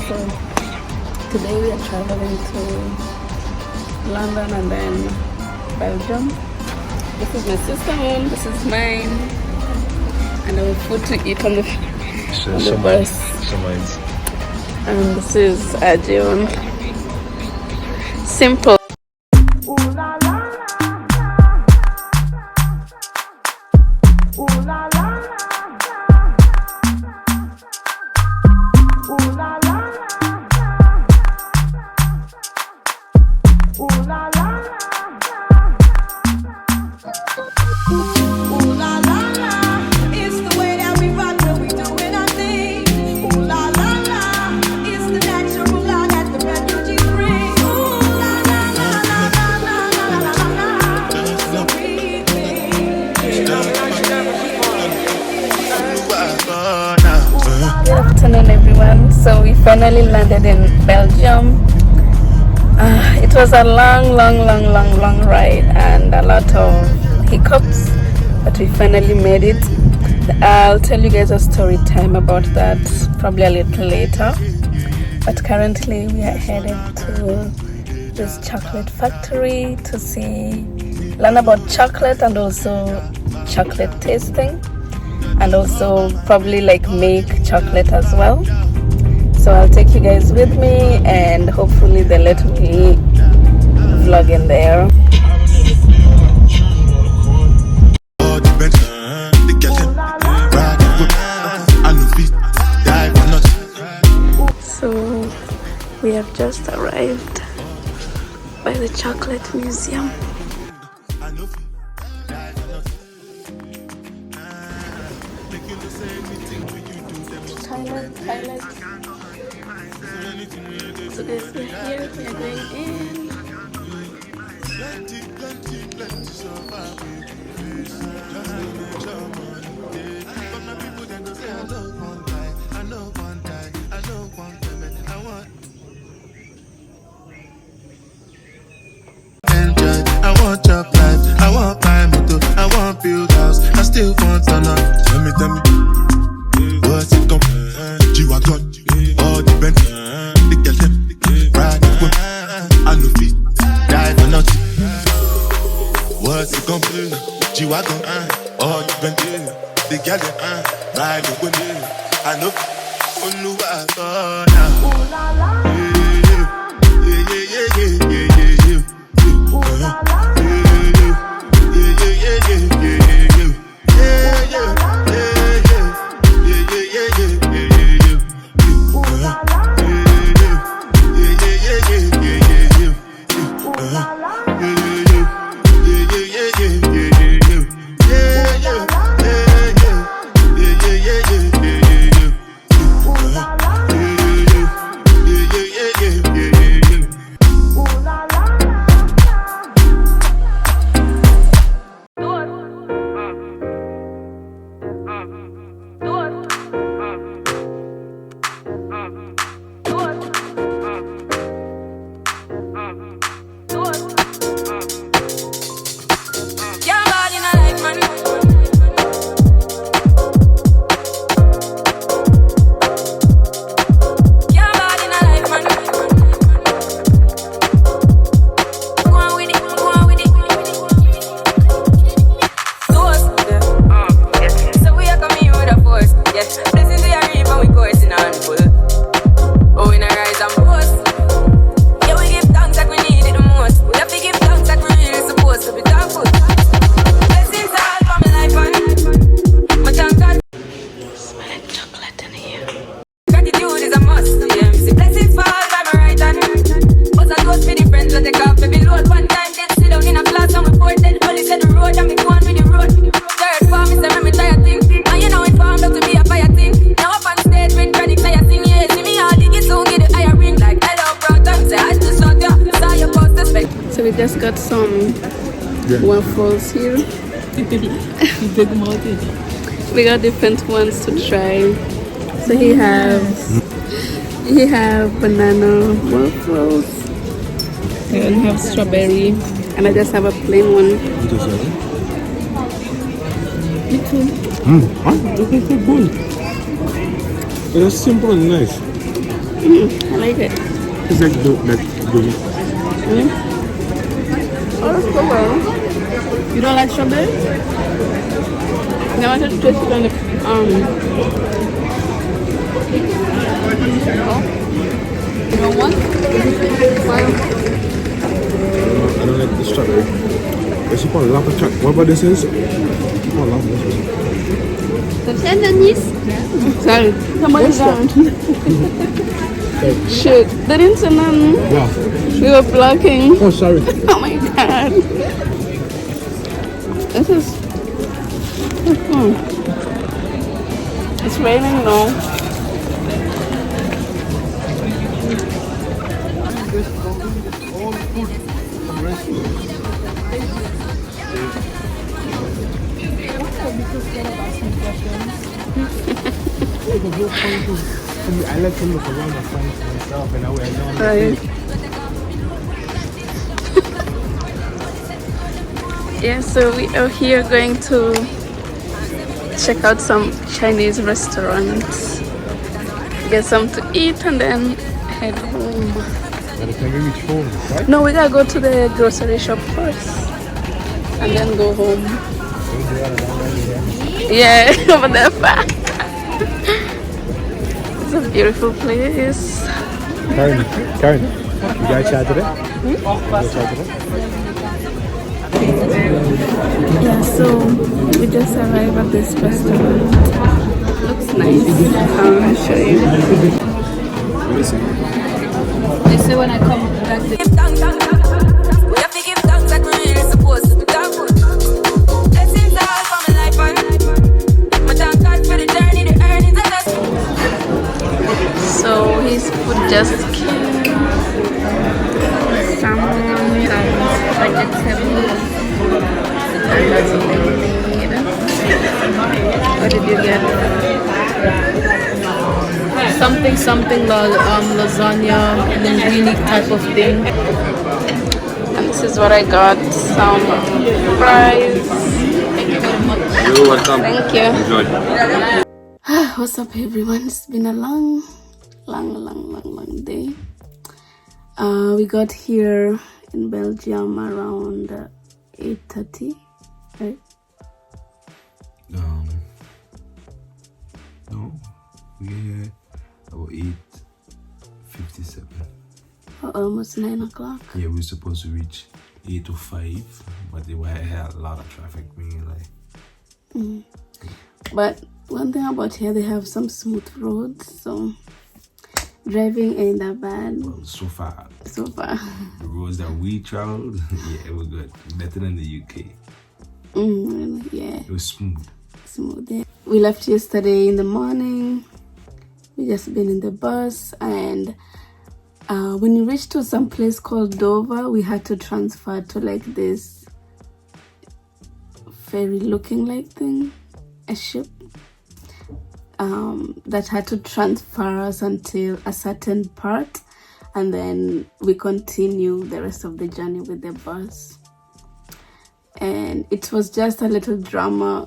So today we are traveling to London and then Belgium. This is my sister's home, this is mine, and our food to eat on the bus. And this is Ajun. Simple. So we finally landed in Belgium. It was a long ride and a lot of hiccups, but we finally made it. I'll tell you guys a story time about that probably a little later. But currently we are headed to this chocolate factory to learn about chocolate and also chocolate tasting, and also probably like make chocolate as well. So I'll take you guys with me and hopefully they'll let me vlog in there. So we have just arrived by the chocolate museum. Highlight. So guys, we're here, we are going in. I want job life, I want buy motor, I want build house, I still want to know. Tell me, what's it come? G-Wagon, all the Benz, the girl them, ride the whip, I know fit, die for nothing. What's it come? G-Wagon, all the Benz, the girl them, ride the whip, I know. Oh no, I thought now. We just got some waffles here. We got different ones to try. So he have banana waffles. I have strawberry, and I just have a plain one. Me too. This is so good. It's simple and nice. I like it. It's like donut. Oh, that's so well. You don't like strawberry? No, I wanted to taste it on the You don't want? Why? I don't like the strawberry. But she put a lot of chocolate. What this is? She put a lot of this. T'aimes l'anis? Sorry. Somebody's down. Shit. They didn't say nothing. Wow. We were blocking. Oh, sorry. Oh my god. This is... It's raining now. I like to look around and find myself and I will know. Right. Yeah, so we are here going to check out some Chinese restaurants, get some to eat and then head home. But can we reach home, right? No, we gotta go to the grocery shop first and then go home. Yeah, over there. It's a beautiful place. Karen, you guys chat today? You guys chat today? Yeah, so we just arrived at this restaurant. Looks nice. I'll show you. They say when I come back, We have to give thanks like we really supposed to. Blessings all for my life and my thank God for the journey, the earnings and that's So his food just came. Salmon and vegetables. And that's lemonade. What did you get? Something lasagna, linguine type of thing. And this is what I got. Some fries. Thank you very much. You're welcome. Thank you. Enjoy. What's up, everyone? It's been a long day. We got here in Belgium around 8:30, right? No, we get here about 8:57. Almost 9 o'clock. Yeah, we were supposed to reach 8 to 5, but they had a lot of traffic. But one thing about here, they have some smooth roads, so driving ain't that bad. Well, so far, The roads that we traveled, yeah, it was good. Better than the UK. Yeah, It was smooth. Yeah. We left yesterday in the morning. We just been in the bus, and when we reached to some place called Dover, we had to transfer to like this ferry looking like thing, a ship that had to transfer us until a certain part, and then we continue the rest of the journey with the bus. And it was just a little drama.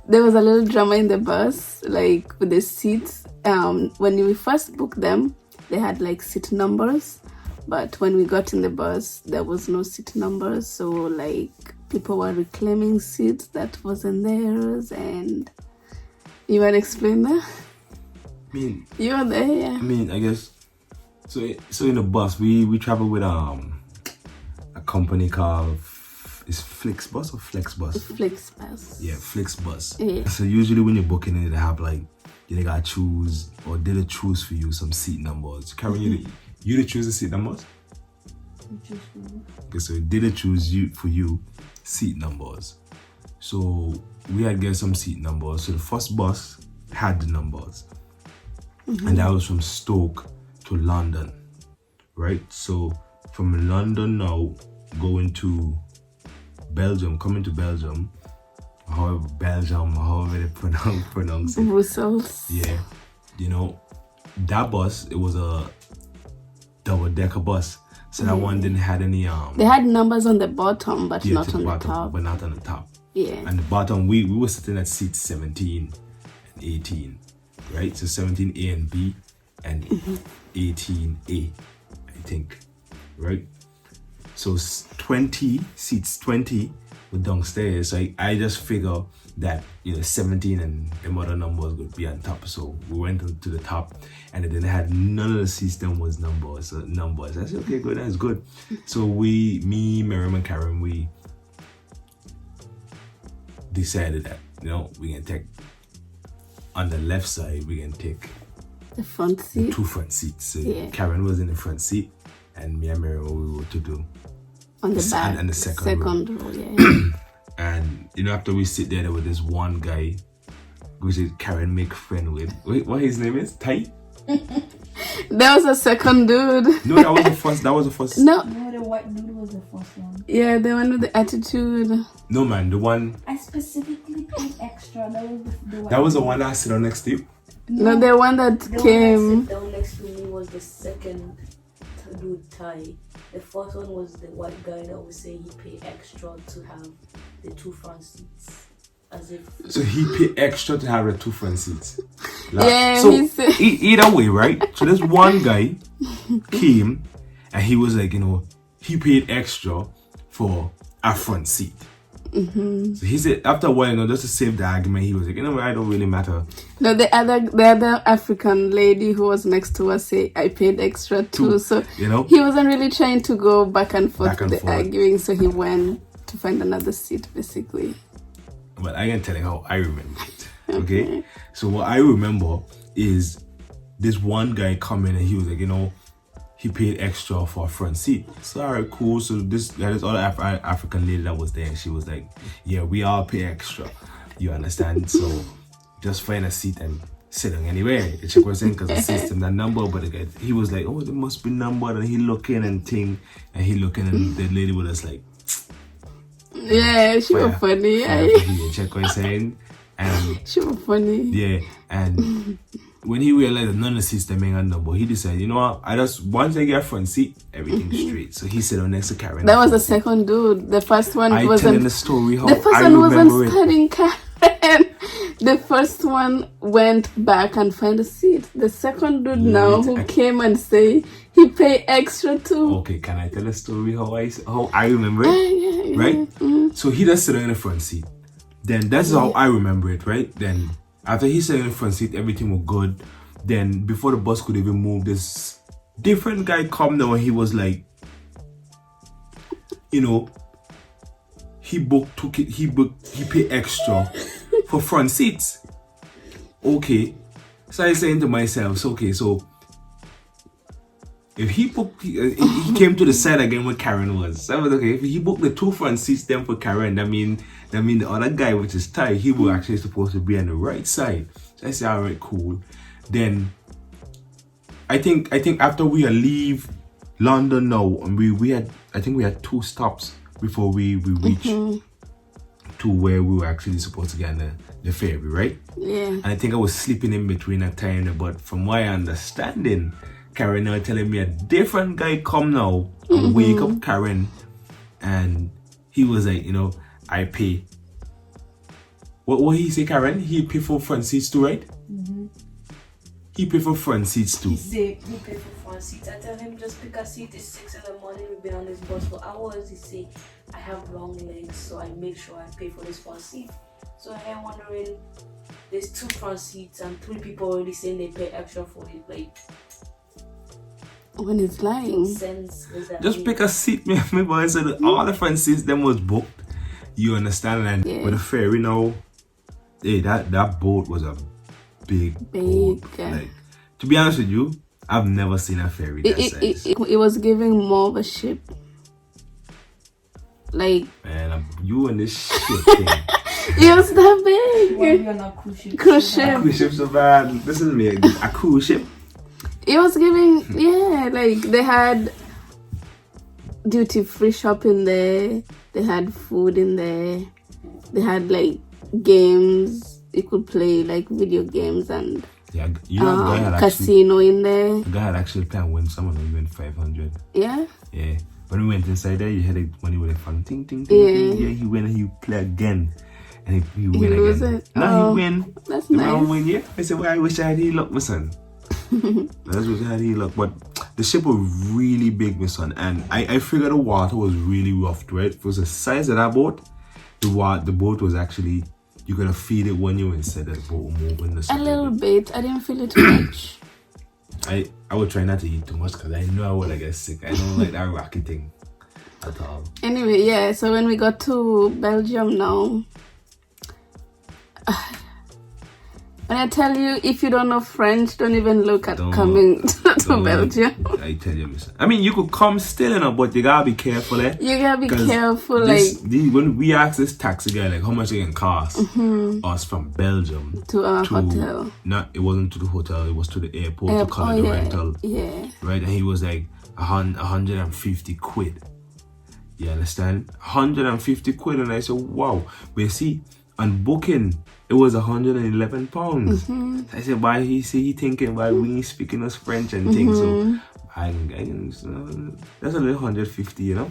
There was a little drama in the bus, like with the seats. When we first booked them, they had like seat numbers, but when we got in the bus, there was no seat numbers. So like people were reclaiming seats that wasn't theirs. And you want to explain that? I mean, You were there, yeah. I mean, I guess. So in the bus, we travel with a company called Flixbus or Flexbus. Flixbus. Yeah, Flixbus. Yeah. So usually when you're booking it, they have like they gotta choose or they choose for you some seat numbers. Karen, you to choose the seat numbers. Okay, so they choose for you seat numbers. So we had get some seat numbers. So the first bus had the numbers, and that was from Stoke to London, right? So from London now going to Belgium, coming to Belgium, however they pronounce it. Brussels. Yeah, you know, that bus, it was a double-decker bus. So that one didn't have any They had numbers on the bottom, but yeah, not to on bottom, the top. but not on the top. Yeah. And the bottom, we were sitting at seats 17 and 18. right? So 17A and B and 18A, I think, right? So 20 seats, 20 were downstairs. So I just figure that 17 and the other numbers would be on top. So we went to the top, and then they had none of the seats. Them was numbers. I said, okay, good, that's good. So me, Miriam, and Karen, we decided that we can take on the left side. We can take The front seat. 2 front seats. So Yeah. Karen was in the front seat, and me and Miriam, we were to do On the back. and the second row. Yeah. And after we sit there with this one guy, which is Karen make friend with. Wait, what his name is? Tai? There was a second dude. No, that was the first. That was the first. No. No, the white dude was the first one. Yeah, the one with the attitude. No, man, the one. I specifically paid extra. That was the white That was the dude. one that sit on next to you. No, the one that The came. one that sit down next to me was the second dude Thai. The first one was the white guy that was saying he paid extra to have the 2 front seats. As if So he paid extra to have the 2 front seats. Yeah, So he said- either way, right? So this one guy came, and he was like, he paid extra for a front seat. So he said after a while, just to save the argument, he was like, I don't really matter. No, the other African lady who was next to us say I paid extra too. So he wasn't really trying to go back and forth with the arguing. So he went to find another seat, basically. But I can tell you how I remember it. Okay? So what I remember is this one guy coming, and he was like, he paid extra for a front seat. So alright, cool. So this other African lady that was there, and she was like, yeah, we all pay extra. You understand? So just find a seat and sit down anywhere. The chick was saying because the system, that number, but the guy, he was like, oh, there must be number, and he looking and thing, and he looking, and the lady was just like, yeah, she was funny. The chick was saying, and She was funny. yeah, and when he realized that none of the system ain't got number, he decided, you know what, once I get a front seat, everything's straight. So he sat on next to Karen. That was the second dude. The first one I wasn't. telling the story how The first I one remember wasn't it. studying Karen. The first one went back and found a seat. The second dude now who came and say he paid extra too. Okay, can I tell a story how I remember it? Right? So he just sat in the front seat. Then that's how I remember it, right? Then after he sat in the front seat, everything was good. Then before the bus could even move, this different guy come down, and he was like, he paid extra for front seats. Okay. So I saying to myself, so if he came to the side again where Karen was. So I was okay, if he booked the 2 front seats then for Karen, that mean the other guy, which is Ty, he was actually supposed to be on the right side. So I said, alright, cool. Then I think after we leave London now, and we had 2 stops before we reached to where we were actually supposed to get on the ferry, right? Yeah. And I think I was sleeping in between that time, but from my understanding, Karen now telling me a different guy come now and wake up Karen, and he was like, I pay. What he say, Karen? He pay for front seats too, right? He pay for front seats too. he say he pay for front seats. I tell him just pick a seat. It's 6 in the morning. We've been on this bus for hours. He say I have long legs, so I make sure I pay for this front seat. So I am wondering, there's 2 front seats and 3 people already saying they pay extra for it. Like, When it's lying. sense is that Just pick a seat, my boy. So all the front seats them was booked. You understand? And Yeah. with the ferry now, hey, that boat was a big boat. Like, to be honest with you, I've never seen a ferry that size. It was giving more of a ship. Like, Man, you and this shit thing. it was that big. Well, we are not cruise ship. Cruise ship. Cruise ships so bad. This is me, a cruise ship. It was giving, like they had duty free shopping there. They had food in there. They had like games. You could play like video games and Yeah, guy had casino in there. The guy had actually planned win someone who win 500. Yeah. Yeah. When we went inside there, you had the money with a fun ting ting ting ting. Yeah. Yeah, he went and he played again. and he win lose again. it? No, Oh, he win. that's The man nice. win, yeah. I said, well, I wish I had heel luck, my son. That's what I had heel luck. But the ship was really big, my son. And I figured the water was really rough, right? It was the size of that boat. The boat was actually, you could feel it when you were inside the boat moving. A little bit. I didn't feel it too much. I would try not to eat too much because I know I would get sick. I don't like that rocky thing at all. Anyway, yeah, so when we got to Belgium now, when I tell you, if you don't know French, don't even look at coming to Belgium. I tell you, miss. I mean, you could come still, but you gotta be careful, eh? You gotta be careful, when we asked this taxi guy, like, how much it can cost us from Belgium to our hotel. It wasn't to the hotel, it was to the airport to collect the rental. Yeah. Right, and he was like, 150 quid. You understand? 150 quid, and I said, wow. But you see, on booking, it was 111 pounds. I said, why he thinking why we speaking us French and things. So that's a little 150, you know.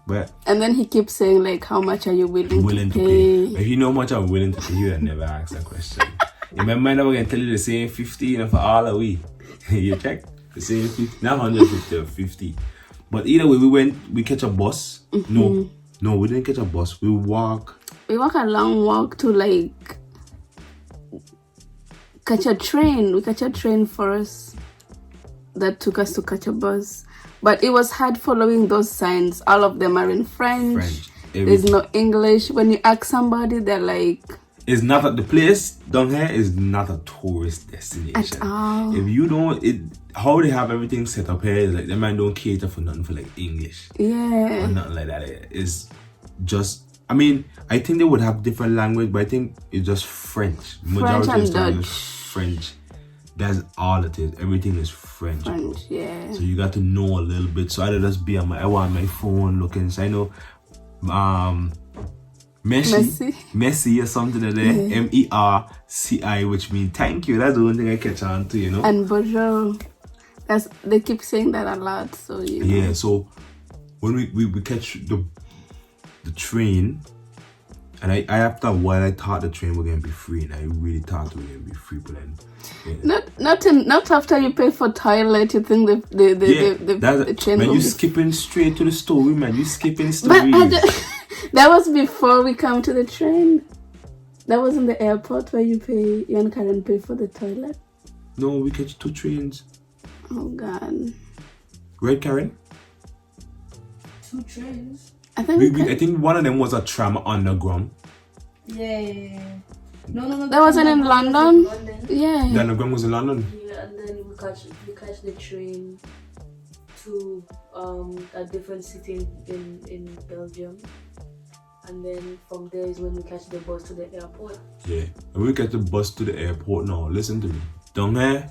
But and then he keeps saying like, how much are you willing to pay? If you know how much I'm willing to pay, you would never ask that question. In my mind, I'm gonna tell you the same 50, you know, for all of we. You check the same 50, not 150 or 50. But either way, we catch a bus. No, we didn't catch a bus. We walk a long walk to like catch a train. We catch a train first that took us to catch a bus. But it was hard following those signs. All of them are in French. There's no English. When you ask somebody, they're like... It's not the place down here is not a tourist destination. At all. If you don't... how they have everything set up here is like, the man don't cater for nothing for like English. Yeah. Or nothing like that. It's just... I mean, I think they would have different language, but I think it's just French. French and Dutch. French. That's all it is. Everything is French. French, yeah. So you got to know a little bit. So I just be on I want my phone looking. So I know Messi or something like that. Yeah. MERCI, which means thank you. That's the only thing I catch on to, you know. And bonjour. They keep saying that a lot. So you know. Yeah, so when we catch the train, and I after a while I thought the train was gonna be free, and I really thought it was gonna be free, but then not after you pay for toilet, you think the train man, will you be... skipping straight to the story, man. You skipping stories. But that was before we come to the train. That was in the airport where you and Karen pay for the toilet. No, we catch 2 trains. Oh God. Right, Karen? 2 trains. I think I think one of them was a tram underground. Yeah. No. That wasn't in London. Yeah. The underground was in London. Yeah, and then we catch the train to a different city in Belgium. And then from there is when we catch the bus to the airport. Yeah. And we catch the bus to the airport now. Listen to me. Down here,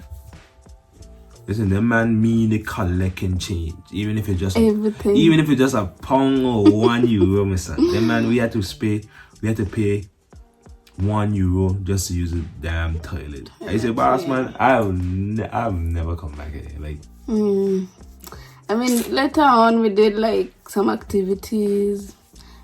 listen, that man mean the collecting change. Even if it's just everything. Even if it's just a pound or €1, my son. That man we had to pay €1 just to use the damn toilet. I said, boss man, I'll never come back here. Like I mean, later on we did like some activities.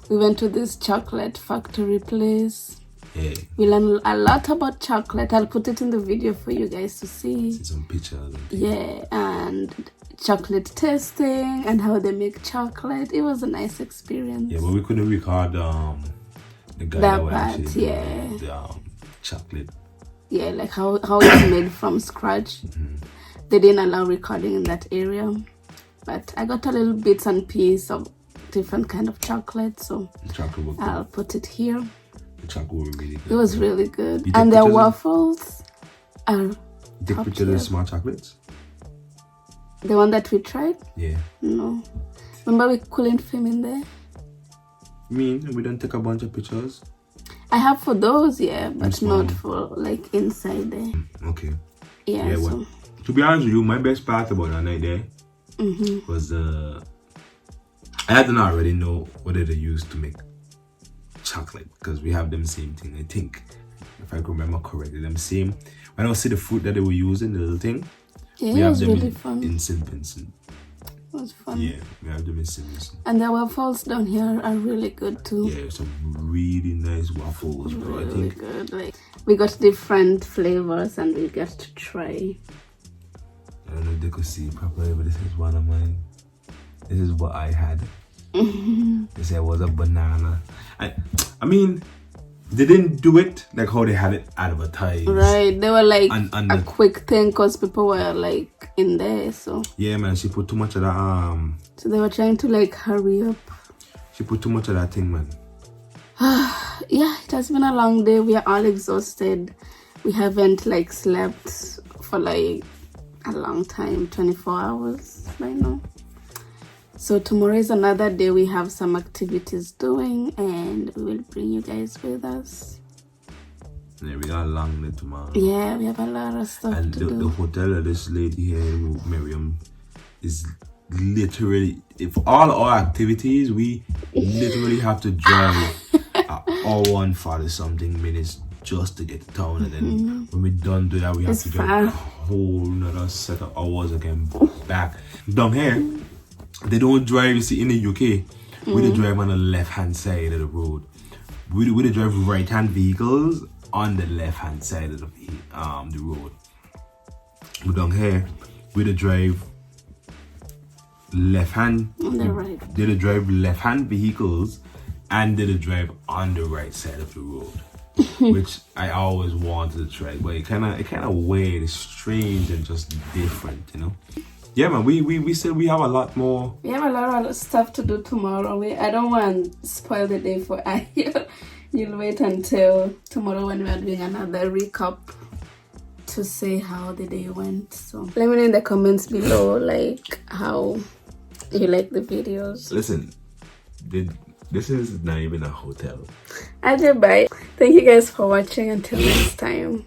We went to this chocolate factory place. Yeah. We learned a lot about chocolate. I'll put it in the video for you guys to see. See some pictures. Yeah, and chocolate tasting and how they make chocolate. It was a nice experience. Yeah, but we couldn't record the guy that was part, actually yeah. The chocolate. Yeah, like how it's made from scratch. They didn't allow recording in that area. But I got a little bits and pieces of different kind of chocolate, so I'll put it here. The chocolate was really good. It was really good. And their waffles are Take pictures of the small chocolates? The one that we tried? Yeah. No. Remember we couldn't film in there? We don't take a bunch of pictures? I have for those, yeah, but not for like inside there. Okay. Yeah, so. Well, to be honest with you, my best part about that night there was I had to already know what they used to make chocolate, because we have them same thing. I think, if I can remember correctly, them same. When I see the fruit that they were using, the little thing, Yeah, we it have was them really fun. in St. Vincent. It was fun. Yeah, we have them in Simmons. And the waffles down here are really good too. Yeah, some really nice waffles, bro. I Really think. good. Like we got different flavors and we got to try. I don't know if they could see properly, but this is one of mine. This is what I had. They said it was a banana. I mean, they didn't do it like how they had it advertised. Right, they were like And a quick thing because people were like in there, so yeah, man, she put too much of that. so they were trying to like hurry up. She put too much of that thing, man. Yeah, it has been a long day. We are all exhausted. We haven't like slept for like a long time, 24 hours by now. So tomorrow is another day. We have some activities doing and we will bring you guys with us. Yeah, we got a long day tomorrow. Yeah, we have a lot of stuff And to the do. hotel of this lady here, Miriam, is literally, if all our activities, we literally have to drive an hour and 40 something minutes just to get to town. And then when we done do that, we have It's to drive far. a whole another set of hours again back. Down here, they don't drive, you see, in the UK, we they drive on the left-hand side of the road. We they drive right-hand vehicles on the left-hand side of the road. But down here, we they drive left-hand. On the right. They drive left-hand vehicles and they drive on the right side of the road. Which I always wanted to try, but it kind of weird, it's strange and just different, you know. Yeah, man, we said we have a lot more. We have a lot of stuff to do tomorrow. I don't want to spoil the day for you. You'll wait until tomorrow when we are doing another recap to say how the day went. So let me know in the comments below like how you like the videos. Listen, this is not even a hotel. Bye. Thank you guys for watching. Until next time.